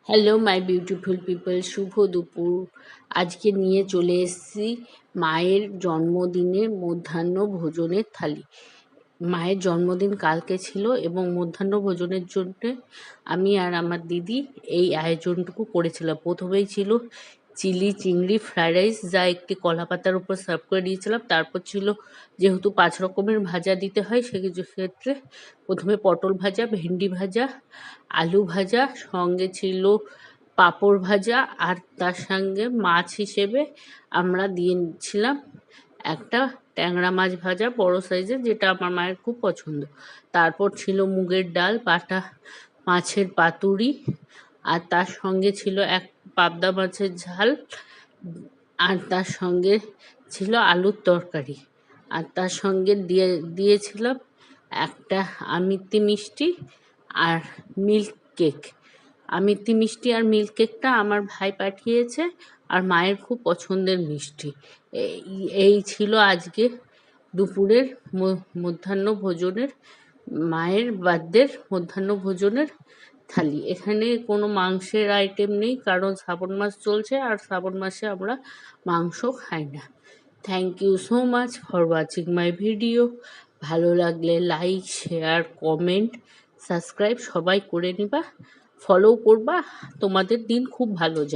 Hello my beautiful people, শুভ দুপুর। আজকে নিয়ে চলে এসেছি মায়ের জন্মদিনের মধ্যাহ্ন ভোজনের থালি। মায়ের জন্মদিন কালকে ছিল এবং মধ্যাহ্ন ভোজনের জন্য আমি আর আমার দিদি এই আয়োজনটুকু করেছিলাম। প্রথমেই ছিল চিলি চিংড়ি ফ্রাইড রাইস, যা একটি কলা পাতার উপর সার্ভ করে দিয়েছিলাম। তারপর ছিল, যেহেতু 5 রকমের ভাজা দিতে হয়, সেক্ষেত্রে প্রথমে পটল ভাজা, ভেন্ডি ভাজা, আলু ভাজা, সঙ্গে ছিল পাঁপড় ভাজা, আর তার সঙ্গে মাছ হিসেবে আমরা দিয়েছিলাম একটা ট্যাংরা মাছ ভাজা বড় সাইজের, যেটা আমার মায়ের খুব পছন্দ। তারপর ছিল মুগের ডাল, বাটা মাছের পাতুরি, আর তার সঙ্গে ছিল এক পাবদা মাছের ঝাল, আর তার সঙ্গে ছিল আলুর তরকারি, আর তার সঙ্গে দিয়েছিলাম একটা আমিত্তি মিষ্টি আর মিল্ক কেক। আমিত্তি মিষ্টি আর মিল্ক কেকটা আমার ভাই পাঠিয়েছে, আর মায়ের খুব পছন্দের মিষ্টি। এই ছিল আজকে দুপুরের মধ্যাহ্ন ভোজনের, মায়ের বার্থডের মধ্যাহ্ন ভোজনের থালি। এখানে কোনো মাংসের আইটেম নেই, কারণ শ্রাবণ মাস চলছে, আর শ্রাবণ মাসে আমরা মাংস খাই না। Thank you so much for watching my video. ভালো লাগলে লাইক, শেয়ার, কমেন্ট, সাবস্ক্রাইব সবাই করে নিবা, ফলো করবা। তোমাদের দিন খুব ভালো যাক।